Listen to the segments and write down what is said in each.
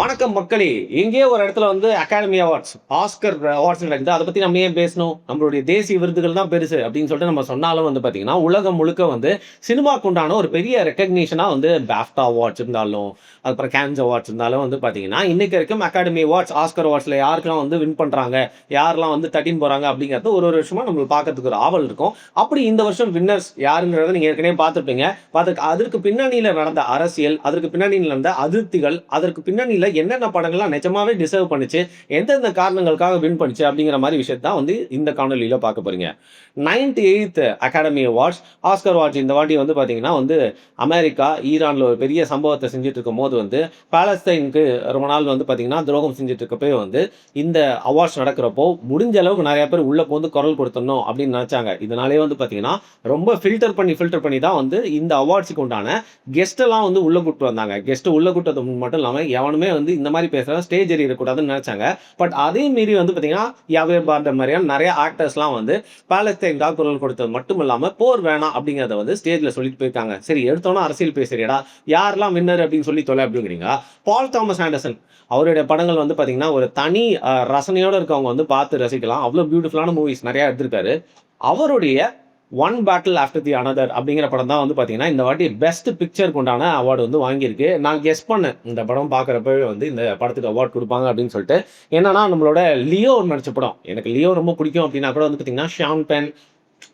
வணக்கம் மக்களே! எங்கேயோ ஒரு இடத்துல வந்து அகாடமி அவார்ட்ஸ், ஆஸ்கர் அவார்ட்ஸ் நடக்குது. அத பத்தி நம்ம ஏன் பேசணும்? நம்மளுடைய தேசிய விருதுகள் தான் பெருசு அப்படின்னு சொல்லிட்டு நம்ம சொன்னாலும் வந்து பார்த்தீங்கன்னா, உலகம் முழுக்க வந்து சினிமாக்கு உண்டான ஒரு பெரிய ரெகக்னிஷனா வந்து பாஃப்டா அவார்ட்ஸ் இருந்தாலும், அதுக்கப்புறம் கான்ஸ் அவார்ட்ஸ் இருந்தாலும் வந்து பார்த்தீங்கன்னா, இன்னைக்கு வரைக்கும் அகாடமி அவார்ட்ஸ், ஆஸ்கர் அவார்ட்ஸ்ல யாருக்கெல்லாம் வந்து வின் பண்றாங்க, யாரெல்லாம் வந்து தட்டின்னு போறாங்க அப்படிங்கிறது ஒரு ஒரு வருஷமா நம்மளுக்கு பார்க்கறதுக்கு ஒரு ஆவல் இருக்கும். அப்படி இந்த வருஷம் வின்னர்ஸ் யாருங்கிறத நீங்க ஏற்கனவே பார்த்திருப்பீங்க. அதற்கு பின்னணியில நடந்த அரசியல், அதற்கு பின்னணியில நடந்த அதிருப்திகள், அதற்கு பின்னணியில என்னென்ன படங்கள்லாம் நிஜமாவே டிசர்வ் பண்ணுச்சு, எந்தெந்த காரணங்களுக்காக வின் பண்ணுச்சு அப்படிங்கிற மாரி விஷயத்த தான் வந்து இந்த காணொளியில பார்க்க போறீங்க. 98த் அகாடமி அவார்ட்ஸ், ஆஸ்கர் அவார்ட்ஸ் இந்த வாட்டி வந்து பார்த்தீங்கன்னா வந்து அமெரிக்கா, ஈரான்ல ஒரு பெரிய சம்பவத்த செஞ்சுட்டு இருக்கும்போது வந்து, பாலஸ்தைனுக்கு ரொம்ப நாள் வந்து பார்த்தீங்கன்னா, துரோகம் செஞ்சுட்டு இருக்கப்பயே வந்து, இந்த அவார்ட்ஸ் நடக்கிறப்போ, முடிஞ்ச அளவுக்கு நெறைய பேர் உள்ள புகுந்து குரல் கொடுத்துடணும் அப்படின்னு நெனச்சாங்க. இதனாலேயே வந்து பார்த்தீங்கன்னா, ரொம்ப ஃபில்டர் பண்ணி தான் வந்து இந்த அவார்ட்ஸ்க்கு உண்டான கெஸ்ட் எல்லாம் வந்து உள்ள கூட்டு வந்தாங்க. கெஸ்ட் உள்ள கூட்டது மட்டும் இல்லாம, எவனுமே வந்து இந்த மாரி பேசுறவன் ஸ்டேஜ் ஏறிறக்கூடாதுன்னு நெனச்சாங்க. பட் அதையும் மீறி வந்து பார்த்தீங்கன்னா, யாவேர் பார்டர் மாரியான நெறைய ஆக்டர்ஸ்லாம் வந்து பாலஸ்தைனுக்காக குரல் கொடுத்தது மட்டும் இல்லாம, போர் வேணாம் அப்படிங்கிறத வந்து ஸ்டேஜ்ல சொல்லிட்டு போயிருக்காங்க. சரி எடுத்தோன அரசியல் பேசுறியேடா, யாரெல்லாம் வின்னர் அப்படின்னு சொல்லி தொலை அப்படிங்கிறீங்க. பால் தாமஸ் ஆண்டர்சன் அவருடைய படங்கள் வந்து பார்த்தீங்கன்னா, ஒரு தனி ரசனையோட இருக்கவங்க வந்து பார்த்து ரசிக்கலாம். அவ்வளோ பியூட்டிஃபுல்லான மூவிஸ் நெறைய எடுத்திருக்காரு. அவருடைய one battle after the another அப்படிங்கிற படம் தான் வந்து பார்த்தீங்கன்னா, இந்த வாட்டி பெஸ்ட் பிக்சருக்கு உண்டான அவார்டு வந்து வாங்கியிருக்கு. நான் கெஸ் பண்ணேன். இந்த படம் பார்க்குறப்பவே வந்து இந்த படத்துக்கு அவார்ட் குடுப்பாங்க அப்படின்னு சொல்லிட்டு. என்னன்னா, நம்மளோட லியோ நடிச்ச படம். எனக்கு லியோ ரொம்ப பிடிக்கும் அப்படின்னா கூட வந்து பார்த்தீங்கன்னா, ஷான் பென்,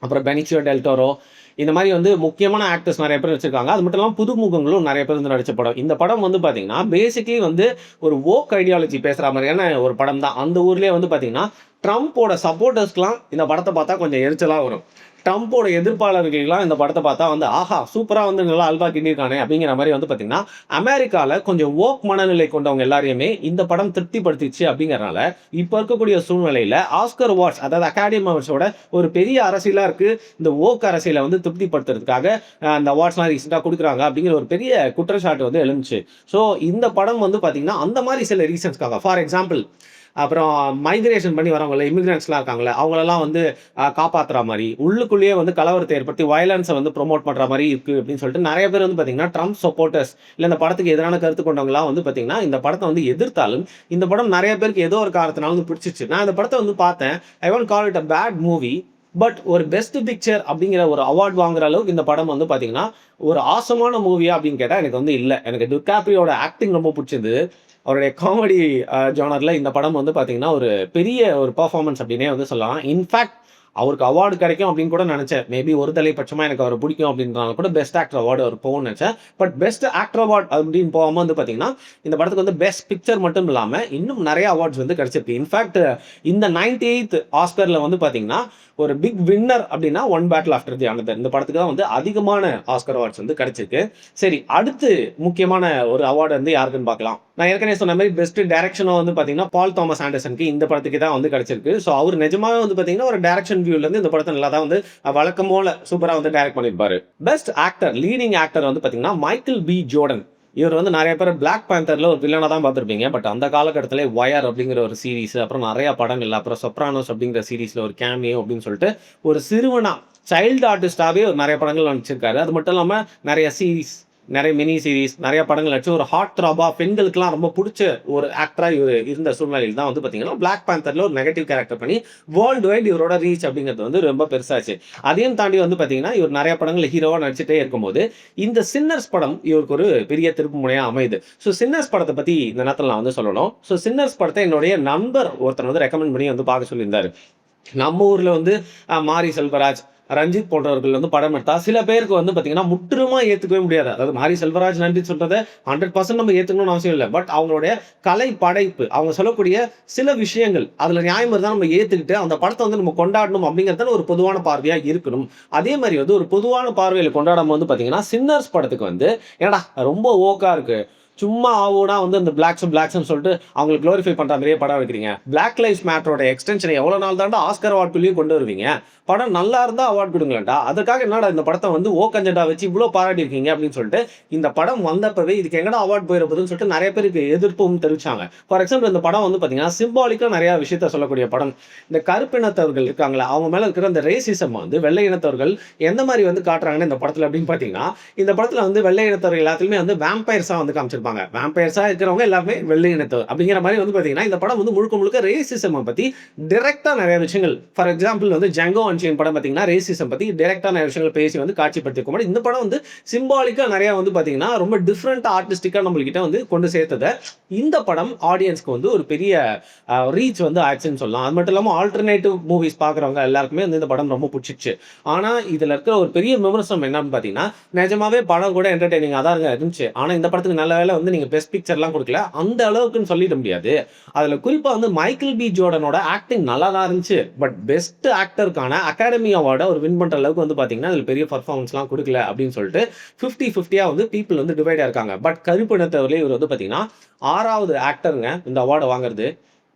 அப்புறம் பெனிசியோ டெல் டோரோ இந்த மாரி வந்து முக்கியமான ஆக்டர்ஸ் நெறைய பேர் வச்சிருக்காங்க. அது மட்டும் இல்லாம புதுமுகங்களும் நெறைய பேர் வந்து நடிச்ச படம். இந்த படம் வந்து பார்த்தீங்கன்னா, பேசிக்கலி வந்து ஒரு வோக் ஐடியாலஜி பேசுற மாரியான ஒரு படம் தான். அந்த ஊர்லயே வந்து பார்த்தீங்கன்னா, ட்ரம்போட சப்போர்ட்டர்ஸ்க்குலாம் இந்த படத்த பார்த்தா கொஞ்சம் எரிச்சலா வரும். ட்ரம்போட எதிர்ப்பாளர்களுக்கெல்லாம் இந்த படத்த பார்த்தா வந்து, ஆஹா! சூப்பரா வந்து நல்லா அல்வா கிண்டியிருக்கானே அப்படிங்கிற மாரி வந்து பார்த்தீங்கன்னா, அமெரிக்கால கொஞ்சம் வோக் மனநிலை கொண்டவங்க எல்லாரையுமே இந்த படம் திருப்திப்படுத்திச்சு அப்படிங்கிறனால, இப்ப இருக்கக்கூடிய சூழ்நிலையில ஆஸ்கர் அவார்ட்ஸ் அதாவது அகாடமி அவார்ட்ஸோட ஒரு பெரிய அரசியலா இருக்கு. இந்த வோக் அரசியல வந்து திருப்திப்படுத்துறதுக்காக அந்த அவார்ட்ஸ்லாம் ரீசென்ட்டா குடுக்குறாங்க அப்படிங்கிற ஒரு பெரிய குற்றச்சாட்டு வந்து எழுந்துச்சு. ஸோ இந்த படம் வந்து பார்த்தீங்கன்னா, அந்த மாரி சில ரீசன்ஸ்க்காக ஃபார் எக்ஸாம்பிள் அப்புறம் மைக்ரேஷன் பண்ணி வரவங்கல்ல, இமிகிரண்ட்ஸ்லாம் இருக்காங்கல்ல, அவங்களெல்லாம் வந்து காப்பாத்துற மாரி, உள்ளுக்குள்ளேயே வந்து கலவரத்த ஏற்படுத்தி வயலன்ஸ வந்து ப்ரமோட் பண்ற மாரி இருக்கு அப்படின்னு சொல்லிட்டு நெறைய பேர் வந்து பார்த்தீங்கன்னா, ட்ரம்ப் சப்போர்ட்டர்ஸ் இல்ல இந்த படத்துக்கு எதிரான கருத்து கொண்டவங்கலாம் வந்து பார்த்தீங்கன்னா, இந்த படத்த வந்து எதிர்த்தாலும், இந்த படம் நெறைய பேருக்கு ஏதோ ஒரு காரணத்தினால வந்து பிடிச்சிருச்சு. நான் இந்த படத்த வந்து பார்த்தேன். I won't call it a bad movie. But ஒரு பெஸ்ட் பிக்சர் அப்படிங்கிற ஒரு அவார்ட் வாங்குற அளவுக்கு இந்த படம் வந்து பார்த்தீங்கன்னா, ஒரு ஆசமான மூவியா அப்படின்னு கேட்டா எனக்கு வந்து இல்ல. எனக்கு டிகாப்ரியோட ஆக்டிங் ரொம்ப புடிச்சிருந்தது. அவருடைய காமெடி ஜானர்ல இந்த படம் வந்து பார்த்தீங்கன்னா, ஒரு பெரிய ஒரு பெர்ஃபார்மன்ஸ் அப்டின்னே வந்து சொல்லலாம். இன்ஃபாக்ட் அவருக்கு அவார்ட் கிடைக்கும் அப்படின்னு கூட நெனச்சேன். மேபி ஒரு தலைப்பட்சமா எனக்கு அவர பிடிக்கும் அப்படின்றனால கூட பெஸ்ட் ஆக்டர் அவார்டு அவருக்கு போகும்னு நெனச்சேன். பட் பெஸ்ட் ஆக்டர் அவார்ட் அப்படின்னு போகாம வந்து பார்த்தீங்கன்னா, இந்த படத்துக்கு வந்து பெஸ்ட் பிக்சர் மட்டும் இல்லாம, இன்னும் நெறைய அவார்ட்ஸ் வந்து கிடைச்சிருக்கு. இன்ஃபாக்ட் இந்த 98த் ஆஸ்கர்ல வந்து பார்த்தீங்கன்னா, ஒரு பிக் வின்னர் அப்படின்னா one battle after the another. இந்த படத்துக்கு தான் வந்து அதிகமான ஆஸ்கர் அவார்ட்ஸ் வந்து கிடைச்சிருக்கு. சரி, அடுத்து முக்கியமான ஒரு அவார்டு வந்து யாருக்குன்னு பார்க்கலாம். நான் ஏற்கனவே சொன்ன மாரி பெஸ்ட் டைரக்ஷனும் வந்து பார்த்தீங்கன்னா, பால் தாமஸ் ஆண்டர்சனுக்கு இந்த படத்துக்கு தான் வந்து கிடைச்சிருக்கு. ஸோ அவரு நிஜமாவே வந்து பார்த்தீங்கன்னா, ஒரு டைரக்ஷன் வியூல இருந்து இந்த படத்த நல்லா தான் வந்து வழக்கம் போல சூப்பரா வந்து டைரக்ட் பண்ணியிருப்பாரு. பெஸ்ட் ஆக்டர், லீடிங் ஆக்டர் வந்து பார்த்தீங்கன்னா, மைக்கேல் பி ஜோர்டன். இவர் வந்து நெறைய பேர் பிளாக் பேந்தர்ல ஒரு வில்லனா தான் பார்த்திருப்பீங்க. பட் அந்த காலகட்டத்திலே வயர் அப்படிங்கிற ஒரு சீரிஸ், அப்புறம் நெறைய படங்கள், அப்புறம் சொப்ரானோஸ் அப்படிங்கிற சீரிஸ்ல ஒரு கேமியோ அப்படின்னு சொல்லிட்டு ஒரு சிறுவனா, சைல்டு ஆர்டிஸ்ட்டாவே நெறைய படங்கள் நடிச்சிருக்காரு. அது மட்டும் இல்லாம நெறைய சீரிஸ், நெறைய மினி சீரிஸ், நெறைய படங்கள் நடிச்சு ஒரு ஹார்ட் த்ராபா பெண்களுக்கெல்லாம் ரொம்ப புடிச்ச ஒரு ஆக்டரா இவரு இருந்த சூழ்நிலையில தான் வந்து பார்த்தீங்கன்னா, பிளாக் பேந்தர்ல ஒரு நெகட்டிவ் கேரக்டர் பண்ணி வேர்ல்டு வைட் இவரோட ரீச் அப்படிங்கிறது வந்து ரொம்ப பெருசாச்சு. அதையும் தாண்டி வந்து பார்த்தீங்கன்னா, இவர் நெறைய படங்கள்ல ஹீரோவா நடிச்சுட்டே இருக்கும்போது, இந்த சின்னர்ஸ் படம் இவருக்கு ஒரு பெரிய திருப்பு முனையா அமையுது. ஸோ சின்னர்ஸ் படத்த பத்தி இந்த நேரத்துல நான் வந்து சொல்லணும். ஸோ சின்னர்ஸ் படத்த என்னுடைய நண்பர் ஒருத்தர் வந்து ரெக்கமெண்ட் பண்ணி வந்து பார்க்க சொல்லியிருந்தாரு. நம்ம ஊர்ல வந்து மாரி செல்வராஜ், ரஞ்சித் போன்றவர்கள் வந்து படம் எடுத்தா, சில பேருக்கு வந்து பார்த்தீங்கன்னா, முற்றிலுமா ஏத்துக்கவே முடியாது. அதாவது மாரி செல்வராஜ், ரஞ்சித் சொல்றத 100% நம்ம ஏத்துக்கணும்னு அவசியம் இல்ல. பட் அவங்களுடைய கலை படைப்பு, அவங்க சொல்லக்கூடிய சில விஷயங்கள், அதுல நியாயம் இருந்தா நம்ம ஏத்துக்கிட்டு, அந்த படத்த வந்து நம்ம கொண்டாடணும் அப்படிங்கிறது ஒரு பொதுவான பார்வையா இருக்கணும். அதே மாரி வந்து ஒரு பொதுவான பார்வையில கொண்டாடாம வந்து பார்த்தீங்கன்னா, சின்னர்ஸ் படத்துக்கு வந்து, "என்னடா ரொம்ப ஓக்கா இருக்கு. சும்மா ஆவுனா வந்து இந்த பிளாக்ஸ்ன்னு சொல்லிட்டு அவங்கள குளோரிஃபை பண்ற மாரியே படம் எடுக்கிறீங்க. பிளாக் லைவ்ஸ் மேட்டரோட எக்ஸ்டென்ஷன எவ்வளோ நாள் தான்டா ஆஸ்கர் அவார்ட்குள்ளேயும் கொண்டு வருவீங்க. படம் நல்லா இருந்தா அவார்ட் குடுங்களேன்டா. அதுக்காக என்னடா இந்த படத்த வந்து கஞ்சன்டா வச்சு இவ்ளோ பாராட்டியிருக்கீங்க அப்படின்னு சொல்லிட்டு, இந்த படம் வந்தப்பவே இதுக்கு எங்கடா அவார்ட் போயிற போதுன்னு சொல்லிட்டு நெறைய பேருக்கு எதிர்ப்பும் தெரிவிச்சாங்க. ஃபார் எக்ஸாம்பிள் இந்த படம் வந்து பார்த்தீங்கன்னா, சிம்பாலிக்கா நெறைய விஷயத்த சொல்லக்கூடிய படம். இந்த கருப்பினத்தவர்கள் இருக்காங்கல்ல, அவங்க மேல இருக்கிற அந்த ரேசிசம் வந்து வெள்ளை இனத்தவர்கள் எந்த மாரி வந்து காட்டுறாங்கன்னு இந்த படத்துல அப்படின்னு பார்த்தீங்கன்னா, இந்த படத்துல வந்து வெள்ளை இனத்தவர்கள் எல்லாத்துலயுமே வந்து வேம்பயர்ஸா வந்து காமிச்சிருப்பாங்க. வச்சிருப்பாங்க. வேம்பயர்ஸா இருக்கிறவங்க எல்லாமே வெள்ளை இனத்தவர் அப்படிங்கிற மாரி வந்து பார்த்தீங்கன்னா, இந்த படம் வந்து முழுக்க முழுக்க ரேசிசம பத்தி டைரக்ட்டா நெறைய விஷயங்கள் ஃபார் எக்ஸாம்பிள் வந்து ஜங்கோ அன்சேன் படம் பார்த்தீங்கன்னா, ரேசிசம் பத்தி டைரக்ட்டா நெறைய விஷயங்கள் பேசி வந்து காட்சிப்படுத்தியிருக்கும். பட் இந்த படம் வந்து சிம்பாலிக்கா நெறைய வந்து பார்த்தீங்கன்னா, ரொம்ப டிஃபரண்ட் ஆர்டிஸ்டிக்கா நம்மள்கிட்ட வந்து கொண்டு சேர்த்தத, இந்த படம் ஆடியன்ஸ்க்கு வந்து ஒரு பெரிய ரீச் வந்து ஆச்சுன்னு சொல்லலாம். அது மட்டும் இல்லாம ஆல்டர்னேட்டிவ் மூவிஸ் பார்க்குறவங்க எல்லாருக்குமே வந்து இந்த படம் ரொம்ப புடிச்சிருச்சு. ஆனா, இதுல இருக்கிற ஒரு பெரிய விமர்சனம் என்னன்னு பார்த்தீங்கன்னா, நிஜமாவே படம் கூட என்டர்டெய்னிங்கா தாங்க இருந்துச்சு. ஆனா, இந்த படத்துக்கு நல்ல வேளை வந்து நீங்க பெஸ்ட் பிக்சர்லாம் குடுக்கல. அந்த அளவுக்குன்னு சொல்லிட முடியாது. அதுல குறிப்பா வந்து மைக்கேல் பி. ஜோர்டனோட ஆக்டிங் நல்லா தான் இருந்துச்சு. பட் பெஸ்ட் ஆக்டருக்கான அகாடமி அவார்ட அவர் வின் பண்ற அளவுக்கு வந்து பார்த்தீங்கன்னா, அதுல பெரிய பெர்ஃபார்மன்ஸ்லாம் குடுக்கல அப்படின்னு சொல்லிட்டு 50-50யா வந்து பீப்பிள் வந்து டிவைடா இருக்காங்க. பட் கருப்பு இனத்தவர்ல இவர் வந்து பார்த்தீங்கன்னா, 6வது ஆக்டர்ங்க இந்த அவார்ட வாங்குறது.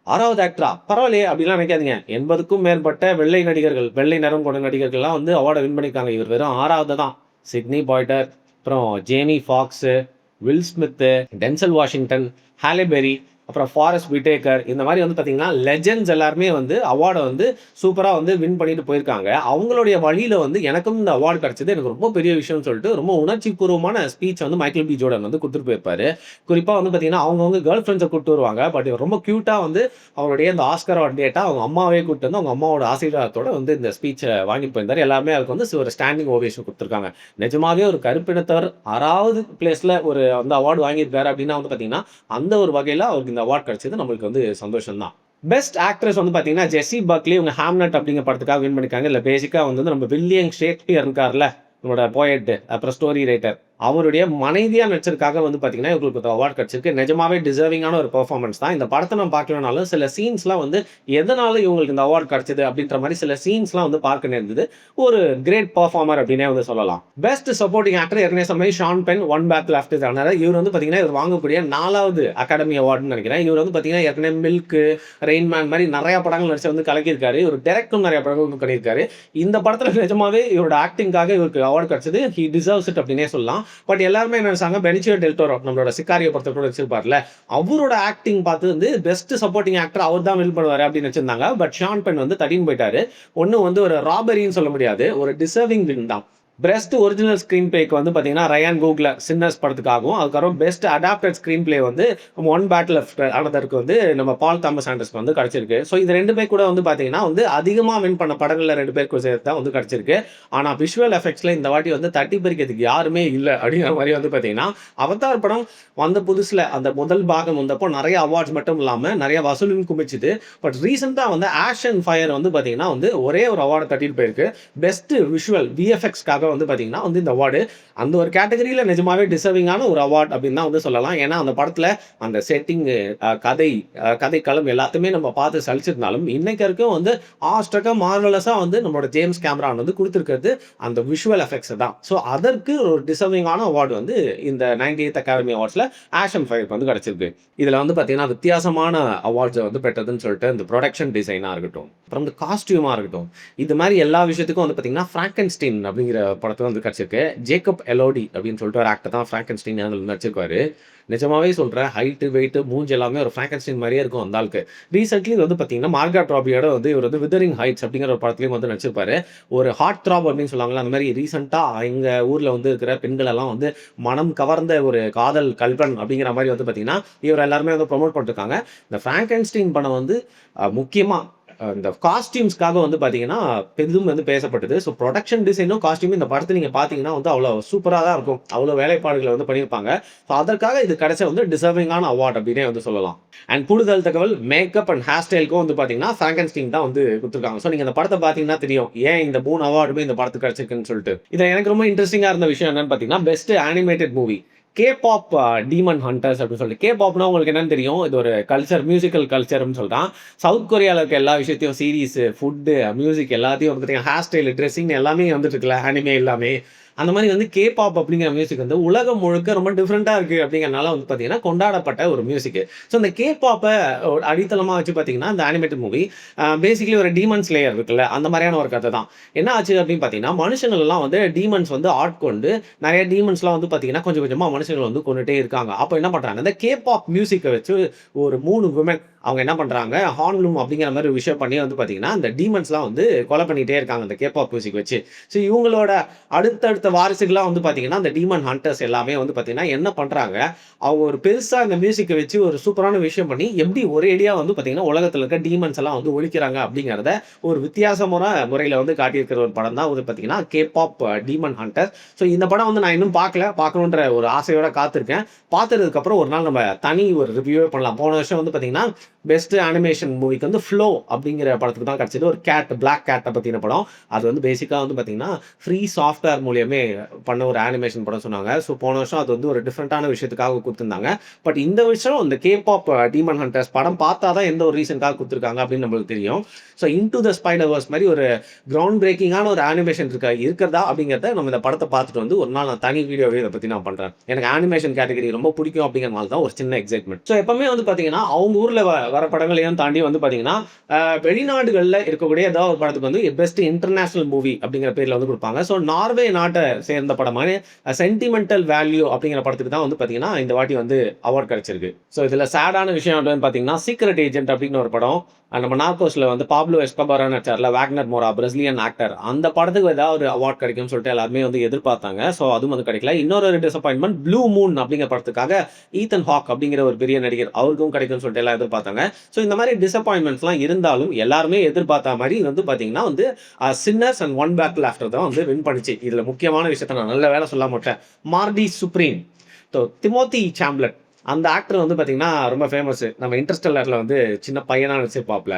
6வது ஆக்டரா? பரவாயில்லையே! அப்படிலாம் நினைக்காதீங்க. 80க்கும் மேற்பட்ட வெள்ளை நடிகர்கள், வெள்ளை நிறம் கொண்ட நடிகர்கள்லாம் வந்து அவார்ட வின் பண்ணியிருக்காங்க. இவர் வெறும் 6வது தான். சிட்னி பாய்டர், அப்புறம் Jamie Foxx, Will Smith, Denzel Washington, Halle Berry, அப்புறம் ஃபாரஸ்ட் விட்டேக்கர் இந்த மாரி வந்து பார்த்தீங்கன்னா, லெஜெண்ட்ஸ் எல்லாருமே வந்து அவார்ட வந்து சூப்பரா வந்து வின் பண்ணிட்டு போயிருக்காங்க. அவங்களுடைய வழியில வந்து எனக்கும் இந்த அவார்ட் கிடைச்சது எனக்கு ரொம்ப பெரிய விஷயம்னு சொல்லிட்டு, ரொம்ப உணர்ச்சிபூர்வமான ஸ்பீச் வந்து மைக்கேல் பி. ஜோர்டன் வந்து குடுத்துட்டு போயிருப்பாரு. குறிப்பா வந்து பார்த்தீங்கன்னா, அவங்கவங்க கேர்ள் ஃபிரெண்ட்ஸ கூட்டு வருவாங்க. பட் இவர் ரொம்ப கியூட்டா வந்து அவருடைய அந்த ஆஸ்கார் அவார்ட் டேட்டா அவங்க அம்மாவே கூட்டு வந்து, அவங்க அம்மாவோட ஆசீர்வாதத்தோட வந்து இந்த ஸ்பீச்ச வாங்கிட்டு போயிருந்தாரு. எல்லாருமே அதுக்கு வந்து ஒரு ஸ்டாண்டிங் ஓவேஷன் குடுத்துருக்காங்க. நிஜமாவே ஒரு கருப்பினத்தவர் 6வது பிளேஸ்ல ஒரு வந்து அவார்ட் வாங்கியிருக்காரு அப்படின்னா வந்து பார்த்தீங்கன்னா, அந்த ஒரு வகையில அவருக்கு இந்த அவார்ட் கிடைச்சது நம்மளுக்கு வந்து சந்தோஷம் தான். பெஸ்ட் ஆக்ட்ரஸ் வந்து பார்த்தீங்கன்னா, ஜெஸ்ஸி பக்லி இவங்க ஹாம்லெட் அப்படிங்கிற படத்துக்காக வின் பண்ணியிருக்காங்க. இதுல பேசிக்கா வந்து நம்ம வில்லியம் ஷேக்ஸ்பியர் இருக்கார்ல, நம்மளோட போயட் அப்புறம் ஸ்டோரி ரைட்டர். அவருடைய மனைவியா நடிச்சதுக்காக வந்து பார்த்தீங்கன்னா, இவங்களுக்கு இந்த அவார்ட் கிடைச்சிருக்கு. நிஜமாவே டிசர்விங்கான ஒரு பெர்ஃபார்மன்ஸ் தான். இந்த படத்த நம்ம பார்க்கலனாலும் சில சீன்ஸ்லாம் வந்து எதனால இவங்களுக்கு இந்த அவார்ட் கிடைச்சது அப்படின்ற மாரி சில சீன்ஸ்லாம் வந்து பார்க்க நேர்ந்தது. ஒரு கிரேட் பெர்ஃபார்மர் அப்படின்னே வந்து சொல்லலாம். பெஸ்ட் சப்போர்ட்டிங் ஆக்டர் ஏற்கனவே சொன்ன மாரி Sean Penn, one back left is another. இவர் வந்து பார்த்தீங்கன்னா, இவர் வாங்கக்கூடிய 4வது அகாடமி அவார்டுன்னு நெனைக்கிறேன். இவர் வந்து பார்த்தீங்கன்னா, ஏற்கனவே மில்க், ரெயின் மேன் மாரி நெறைய படங்கள் நடிச்சு வந்து கலக்கியிருக்காரு. இவர் டைரக்டும் நெறைய படங்கள் வந்து பண்ணியிருக்காரு. இந்த படத்துல நிஜமாவே இவரோட ஆக்டிங்காக இவருக்கு அவார்ட் கிடைச்சது. ஹி டிசர்வ்ஸ் இட் அப்படின்னே சொல்லலாம். பட் எல்லாருமே என்ன நினைச்சாங்க, பெனிசியோ டெல் டோரோ நம்மளோட சிக்காரியோ படத்துல கூட வச்சிருப்பார்ல, அவரோட ஆக்டிங் பார்த்து வந்து பெஸ்ட் சப்போர்ட்டிங் ஆக்டர் அவர் தான் வின் பண்ணுவாரு அப்படின்னு வச்சிருந்தாங்க. பட் ஷான் பென் வந்து தட்டின்னு போயிட்டாரு. ஒண்ணும் வந்து ஒரு ராபரின்னு சொல்ல முடியாது. ஒரு டிசர்விங் வின் தான். பெஸ்ட் ஒரிஜினல் ஸ்கிரீன் பிளேக்கு வந்து பார்த்தீங்கன்னா, ரயான் கோக்லர் சின்னர்ஸ் படத்துக்காகவும், அதுக்கப்புறம் பெஸ்ட் அடாப்டட் ஸ்கிரீன் பிளே வந்து ஒன் பேட்டில் ஆஃப் அனதருக்கு வந்து நம்ம பால் தாமஸ் ஆண்டர்ஸ்க்கு வந்து கிடைச்சிருக்கு. ஸோ இது 2 பேர் கூட வந்து பார்த்தீங்கன்னா வந்து அதிகமா வின் பண்ண படங்கள்ல 2 பேருக்கு சேர்த்து தான் வந்து கிடைச்சிருக்கு. ஆனா விஷுவல் எஃபெக்ட்ஸ்ல இந்த வாட்டி வந்து தட்டி பறிக்கிறதுக்கு யாருமே இல்ல அப்படிங்கிற மாரி வந்து பார்த்தீங்கன்னா, அவதார் படம் வந்த புதுசுல அந்த முதல் பாகம் வந்தப்போ நெறைய அவார்ட்ஸ் மட்டும் இல்லாம நெறைய வசூலும் குமிச்சுது. பட் ரீசென்ட்டா வந்து ஆஷ் அண்ட் ஃபயர் வந்து பார்த்தீங்கன்னா வந்து ஒரே ஒரு அவார்ட தட்டிட்டு போயிருக்கு. பெஸ்ட் விஷுவல் விஎஃப்எக்ஸ்க்காக வந்து பார்த்தீங்கன்னா வந்து இந்த அவார்டு அந்த ஒரு கேட்டகரியில நிஜமாவே டிசர்விங்கான ஒரு அவார்ட் அப்படின்னு தான் வந்து சொல்லலாம். ஏன்னா அந்த படத்துல அந்த செட்டிங்கு, கதைக்களம் எல்லாத்தையுமே நம்ம பார்த்து சலிச்சிருந்தாலும், இன்னைக்கு வரைக்கும் வந்து ஆஸ்ட்ரக்கா மார்வெலஸா வந்து நம்மளோட ஜேம்ஸ் கேமரான் வந்து குடுத்திருக்கிறது அந்த விஷுவல் எஃபெக்ட்ஸ் தான். ஸோ அதற்கு ஒரு டிசர்விங்கான அவார்டு வந்து இந்த 98th அகாடமி அவார்ட்ஸ்ல ஆஷ் அண்ட் ஃபயருக்கு வந்து கிடைச்சிருக்கு. இதுல வந்து பார்த்தீங்கன்னா, வித்தியாசமான அவார்ட்ஸ வந்து பெற்றதுன்னு சொல்லிட்டு இந்த புரொடக்ஷன் டிசைனா இருக்கட்டும், அப்புறம் இந்த காஸ்டியூமா இருக்கட்டும், இது மாரி எல்லா விஷயத்துக்கும் வந்து பார்த்தீங்கன்னா, பிராங்கென்ஸ்டைன் அப்படிங்கிற படத்துல வந்து கிடைச்சிருக்கு. ஜேக்கப் எலோடி அப்படின்னு சொல்லிட்டு ஒரு ஆக்டர் தான் பிராங்கென்ஸ்டைன் அதுல நடிச்சிருக்காரு. நிஜமாவே சொல்றேன். ஹைட்டு, வெயிட்டு, மூஞ்சி எல்லாமே ஒரு பிராங்கென்ஸ்டைன் மாரியே இருக்கும் அந்த ஆளுக்கு. ரீசென்ட்லி வந்து பார்த்தீங்கன்னா, மார்காரெட் ராபியோட வந்து இவர் வந்து விதரிங் ஹைட்ஸ் அப்படிங்கிற ஒரு படத்திலயும் வந்து நடிச்சிருப்பாரு. ஒரு ஹார்ட் த்ராப் அப்படின்னு சொல்லுவாங்கல்ல, அந்த மாரி ரீசென்ட்டா எங்க ஊர்ல வந்து இருக்கிற பெண்கள் எல்லாம் வந்து மனம் கவர்ந்த ஒரு காதல் கல்வன் அப்படிங்கிற மாரி வந்து பார்த்தீங்கன்னா, இவர எல்லாருமே வந்து ப்ரமோட் பண்ணிருக்காங்க. இந்த பிராங்கென்ஸ்டைன் படம் வந்து முக்கியமா இந்த காஸ்டியூம்ஸ்க்காக வந்து பார்த்தீங்கன்னா, பெரிதும் வந்து பேசப்பட்டது. ஸோ புரொடக்ஷன் டிசைனும், காஸ்டியூமும் இந்த படத்த நீங்க பார்த்தீங்கன்னா வந்து அவ்வளோ சூப்பரா தான் இருக்கும். அவ்வளோ வேலைப்பாடுகள வந்து பண்ணியிருப்பாங்க. ஸோ அதற்காக இது கிடைச்ச வந்து டிசர்விங்கான அவார்ட் அப்படின்னே வந்து சொல்லலாம். அண்ட் கூடுதல் தகவல் மேக்கப் அண்ட் ஹேர் ஸ்டைலுக்கும் வந்து பார்த்தீங்கன்னா, பிராங்கென்ஸ்டைன் தான் வந்து குடுத்துருக்காங்க. ஸோ நீங்க இந்த படத்த பார்த்தீங்கன்னா தெரியும். ஏன் இந்த 3 அவார்டுமே இந்த படத்துக்கு கிடைச்சிருக்குன்னு சொல்லிட்டு. இதுல எனக்கு ரொம்ப இன்ட்ரஸ்டிங்கா இருந்த விஷயம் என்னன்னு பார்த்தீங்கன்னா, best animated movie. K-pop demon hunters அப்படின்னு சொல்லிட்டு. கே-பாப்னா உங்களுக்கு என்னன்னு தெரியும்? இது ஒரு கல்ச்சர், மியூசிக்கல் கல்ச்சர்ன்னு சொல்றான். சவுத் கொரியால இருக்க எல்லா விஷயத்தையும் சீரிஸ், ஃபுட், மியூசிக் எல்லாத்தையும் வந்து பார்த்தீங்கன்னா, ஹேர் ஸ்டைல், ட்ரெஸ்ஸிங் எல்லாமே வந்துட்டு இருக்குல்ல, அனிமே எல்லாமே. அந்த மாரி வந்து கே-பாப் அப்படிங்கிற மியூசிக் வந்து உலகம் முழுக்க ரொம்ப டிஃபரெண்ட்டா இருக்கு அப்படிங்கிறனால வந்து பார்த்தீங்கன்னா, கொண்டாடப்பட்ட ஒரு மியூசிக். ஸோ இந்த கே-பாப்ப அடித்தளமா வச்சு பார்த்தீங்கன்னா, இந்த அனிமேட்டட் மூவி பேசிக்கலி ஒரு டீமன் ஸ்லேயர் இருக்குல்ல, அந்த மாரியான ஒரு கதை தான். என்ன ஆச்சு அப்படின்னு பார்த்தீங்கன்னா, மனுஷங்கள் எல்லாம் வந்து டீமன்ஸ் வந்து ஆட்கொண்டு நெறைய டீமன்ஸ்லாம் வந்து பார்த்தீங்கன்னா, கொஞ்சம் கொஞ்சமா மனுஷங்கள வந்து கொன்னுட்டே இருக்காங்க. அப்ப என்ன பண்றாங்க, இந்த கே-பாப் மியூசிக்க வச்சு ஒரு 3 விமன் அவங்க என்ன பண்றாங்க, ஹார்ன்லூம் அப்படிங்கிற மாரி ஒரு விஷயம் பண்ணி வந்து பார்த்தீங்கன்னா, அந்த டீமன்ஸ்லாம் வந்து கொலை பண்ணிட்டே இருக்காங்க அந்த கேபாப் மியூசிக் வச்சு. ஸோ இவங்களோட அடுத்தடுத்த வாரிசுகள்லாம் வந்து பார்த்தீங்கன்னா, அந்த டீமன் ஹண்டர்ஸ் எல்லாமே வந்து பார்த்தீங்கன்னா என்ன பண்றாங்க, அவங்க ஒரு பெருசா இந்த மியூசிக்க வச்சு ஒரு சூப்பரான விஷயம் பண்ணி, எப்படி ஒரேடியா வந்து பார்த்தீங்கன்னா, உலகத்துல இருக்க டீமன்ஸ் எல்லாம் வந்து ஒழிக்கிறாங்க அப்படிங்கிறத ஒரு வித்தியாசமான முறையில வந்து காட்டியிருக்கிற ஒரு படம் தான் வந்து பார்த்தீங்கன்னா, கேபாப் டீமன் ஹண்டர். ஸோ இந்த படம் வந்து நான் இன்னும் பார்க்கல. பார்க்கணுன்ற ஒரு ஆசையோட காத்திருக்கேன். பார்த்ததுக்கப்புறம் ஒரு நாள் நம்ம தனி ஒரு ரிவ்யூவே பண்ணலாம். போன வருஷம் வந்து பார்த்தீங்கன்னா, பெஸ்ட் அனிமேஷன் மூவிக்கு வந்து ஃப்ளோ அப்படிங்கிற படத்துக்கு தான் கிடைச்சது. ஒரு கேட், பிளாக் கேட்ட பத்தின படம். அது வந்து பேசிக்கா வந்து பார்த்தீங்கன்னா, ஃப்ரீ சாஃப்ட்வேர் மூலியமே பண்ண ஒரு அனிமேஷன் படம் சொன்னாங்க. ஸோ போன வருஷம் அது வந்து ஒரு டிஃபரண்டான விஷயத்துக்காக குடுத்திருந்தாங்க. பட் இந்த வருஷம் இந்த கேபாப் டீமன் ஹண்டர்ஸ் படம் பார்த்தா தான் எந்த ஒரு ரீசன்க்காக குடுத்திருக்காங்க அப்படின்னு நம்மளுக்கு தெரியும். ஸோ இன்டூ த ஸ்பைடர்-வெர்ஸ் மாரி ஒரு கிரவுண்ட் பிரேக்கிங்கான ஒரு அனிமேஷன் இருக்கிறதா அப்படிங்கிறத நம்ம இந்த படத்த பார்த்துட்டு வந்து ஒரு நாள் நான் தனி வீடியோவே இத பத்தி நான் பண்றேன். எனக்கு அனிமேஷன் கேட்டகரி ரொம்ப பிடிக்கும் அப்படிங்கிறனால தான் ஒரு சின்ன எக்ஸைட்மென்ட். ஸோ எப்பவுமே வந்து பார்த்தீங்கன்னா, அவங்க ஊர்ல வர படங்களையும் தாண்டி வந்து பார்த்தீங்கன்னா, வெளிநாடுகள்ல இருக்கக்கூடிய ஏதாவது ஒரு படத்துக்கு வந்து பெஸ்ட் இன்டர்நேஷனல் மூவி அப்படிங்கிற பேர்ல வந்து குடுப்பாங்க. ஸோ நார்வே நாட்ட சேர்ந்த படமான சென்டிமெண்டல் வேல்யூ அப்படிங்கிற படத்துக்கு தான் வந்து பார்த்தீங்கன்னா, இந்த வாட்டி வந்து அவார்ட் கிடைச்சிருக்கு. ஸோ இதுல சேடான விஷயம் என்னன்னு பார்த்தீங்கன்னா, சீக்ரெட் ஏஜென்ட் அப்படின்னு ஒரு படம். நம்ம நார்கோஸ்ல வந்து பாப்லோ எஸ்கோபாரா நடிச்சார்ல, வேக்னர் மோரா பிரேசிலியன் ஆக்டர். அந்த படத்துக்கு ஏதாவது ஒரு அவார்ட் கிடைக்கும்னு சொல்லிட்டு எல்லாருமே வந்து எதிர்பார்த்தாங்க. ஸோ அதுவும் வந்து கிடைக்கல. இன்னொரு டிசப்பாயின்ட்மென்ட் ப்ளூ மூன் அப்படிங்கிற படத்துக்காக ஈத்தன் ஹாக் அப்படிங்கிற ஒரு பெரிய நடிகர் அவருக்கும் கிடைக்கும்னு சொல்லிட்டு எல்லாம் எதிர்பார்த்தாங்க. ஸோ இந்த மாதிரி டிசப்பாயின்ட்மெண்ட்ஸ்லாம் இருந்தாலும் எல்லாருமே எதிர்பார்த்த மாரி வந்து பார்த்தீங்கன்னா வந்து sinners and one battle after தான் வந்து வின் பண்ணுச்சு. இதுல முக்கியமான விஷயத்த நான் நல்ல வேளை சொல்லாம விட்டேன். மார்டி சுப்ரீம், திமோத்தி சாம்லட் அந்த ஆக்டர் வந்து பார்த்தீங்கன்னா ரொம்ப ஃபேமஸ். நம்ம இன்டர்ஸ்டெல்லர்ல வந்து சின்ன பையனா நடிச்சிருப்பாப்ல.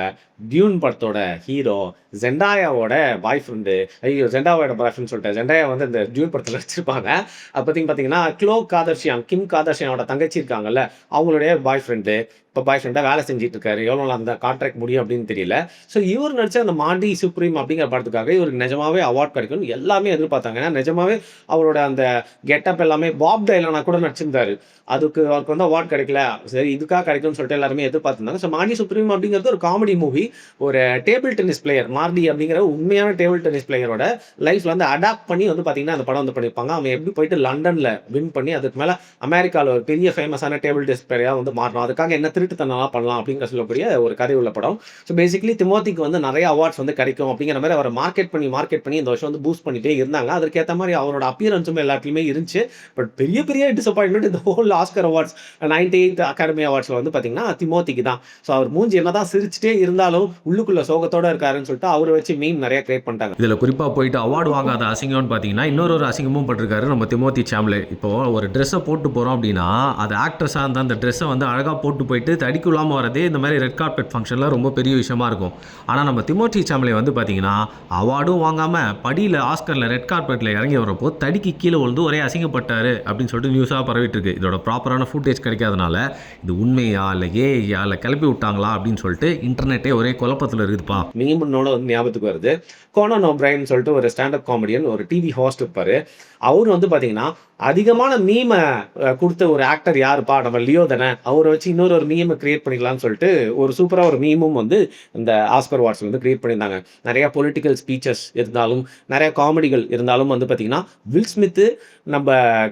டியூன் படத்தோட ஹீரோ, ஜெண்டாயாவோட பாய் ஃப்ரெண்டு. ஐயோ! ஜெண்டாயாவோட பாய் ஃப்ரெண்ட் சொல்லிட்டேன். ஜெண்டாயா வந்து இந்த டியூன் படத்துல நடிச்சிருப்பாங்க. அது பார்த்தீங்கன்னா, க்ளோ காதர்ஷியான், கிம் காதர்ஷியானோட தங்கச்சி இருக்காங்கல்ல, அவங்களுடைய பாய் ஃப்ரெண்டு. இப்ப பாய் ஃப்ரெண்டா வேலை செஞ்சுட்டு இருக்காரு. எவ்வளோ நாள் அந்த கான்ட்ராக்ட் முடியும் அப்படின்னு தெரியல. ஸோ இவர் நடிச்ச அந்த மார்டி சுப்ரீம் அப்படிங்கிற படத்துக்காக இவருக்கு நிஜமாவே அவார்ட் கிடைக்கும்னு எல்லாமே எதிர்பார்த்தாங்க. ஏன்னா நிஜமாவே அவரோட அந்த கெட்டப் எல்லாமே பாப் டைலானா கூட நடிச்சிருந்தாரு. அவருக்கு வந்து அவார்ட் கிடைக்கல. சரி இதுக்காக கிடைக்கும்னு சொல்லிட்டு எல்லாருமே எதிர்பார்த்திருந்தாங்க. ஸோ மார்டி சுப்ரீம் அப்படிங்கிறது ஒரு காமெடி மூவி. ஒரு டேபிள் டென்னிஸ் பிளேயர் மார்டி அப்படிங்கிற உண்மையான டேபிள் டென்னிஸ் பிளேயரோட லைஃப்ல வந்து அடாப்ட் பண்ணி வந்து பார்த்தீங்கன்னா, அந்த படம் வந்து பண்ணியிருப்பாங்க. அவன் எப்படி போயிட்டு லண்டன்ல வின் பண்ணி அதுக்கு மேல அமெரிக்கால ஒரு பெரிய ஃபேமஸான டேபிள் டென்னிஸ் பிளேயரா வந்து மாறணும். அதுக்காக என்ன திருட்டுத்தனம்லாம் பண்ணலாம் அப்படிங்கிற சொல்லக்கூடிய ஒரு கதை உள்ள படம். ஸோ பேசிக்கலி திமோத்திக்கு வந்து நிறைய அவார்ட்ஸ் வந்து கிடைக்கும் அப்படிங்கிற மாதிரி அவரை மார்க்கெட் பண்ணி இந்த வருஷம் வந்து பூஸ்ட் பண்ணிட்டே இருந்தாங்க. அதற்கேற்ற மாதிரி அவரோட அப்பியரன்ஸும் எல்லாத்துலயுமே இருந்துச்சு. பட் பெரிய பெரிய டிசப்பாயின்மெண்ட் இந்த whole Oscar awards 98th academy அவார்ட்ஸ்ல வந்து பார்த்தீங்கன்னா, திமோத்திக்கு தான். ஸோ அவர் மூஞ்சி என்னதான் சிரிச்சுட்டே இருந்தாலும் உள்ளுக்குள்ள சோகத்தோட இருக்காருன்னு சொல்லிட்டு அவரை வச்சு மீம் நிறைய கிரியேட் பண்ணிட்டாங்க. இதுல குறிப்பா போயிட்டு அவார்டு வாங்காத அசிங்கம்னு பாத்தீங்கன்னா இன்னொரு அசிங்கமும் பட்டிருக்காரு நம்ம திமோத்தி சாம்லே. இப்போ ஒரு ட்ரெஸ்ஸை போட்டு போறோம் அப்படின்னா அது ஆக்ட்ரஸா இருந்தா அந்த ட்ரெஸ்ஸை வந்து அழகா போட்டு போயிட்டு தடிக்குள்ளாம வரதே இந்த மாதிரி ரெட் கார்பெட் ஃபங்க்ஷன்ல ரொம்ப பெரிய விஷயமா இருக்கும். ஆனா நம்ம திமோத்தி சாம்லே வந்து பாத்தீங்கன்னா அவார்டும் வாங்காம படியில ஆஸ்கர்ல ரெட் கார்பெட்ல இறங்கி வரப்போ தடிக்கு கீழே விழுந்து ஒரே அசிங்கப்பட்டாரு அப்படின்னு சொல்லிட்டு நியூஸா பரவிட்டு இருக்கு. இதோட ப்ராப்பரான ஃபுட்டேஜ் கிடைக்காதனால இது உண்மையா இல்ல ஏஐயா இல்ல கிளப்பி விட்டாங்களா அப்படின்னு சொல்லிட்டு இன்டர்நெட்டே ஒரே குழப்பத்துல இருக்குதுப்பா. மீம்னோட வந்து ஞாபகத்துக்கு வருது. கோனன் ஓப்ரைன் சொல்லிட்டு ஒரு ஸ்டாண்டப் காமெடியன், ஒரு டிவி ஹோஸ்ட் இருப்பாரு. அவரு வந்து பார்த்தீங்கன்னா, அதிகமான மீம குடுத்த ஒரு ஆக்டர் யாருப்பா? நம்ம லியோ தானே. அவர வச்சு இன்னொரு ஒரு மீம கிரியேட் பண்ணிக்கலாம்னு சொல்லிட்டு, ஒரு சூப்பரா ஒரு மீமும் வந்து இந்த ஆஸ்கர் அவார்ட்ஸ்ல வந்து கிரியேட் பண்ணியிருந்தாங்க. நெறைய பொலிட்டிக்கல் ஸ்பீச்சஸ் இருந்தாலும், நெறைய காமெடிகள் இருந்தாலும் வந்து பார்த்தீங்கன்னா, வில் ஸ்மித் நம்ப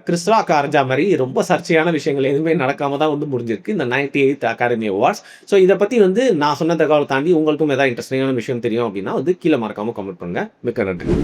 கிறிஸ் ராக் அரஞ்சா மாரி ரொம்ப சர்ச்சையான விஷயங்கள் எதுவுமே நடக்காம தான் வந்து முடிஞ்சிருக்கு இந்த 98th அகாடமி அவார்ட்ஸ். ஸோ இத பத்தி வந்து நான் சொன்ன தகவல தாண்டி உங்களுக்கும் ஏதாவது இன்ட்ரெஸ்டிங்கான விஷயம் தெரியும் அப்படின்னா வந்து கீழ மறக்காம கமெண்ட் பண்ணுங்க. மிக்க நன்றி.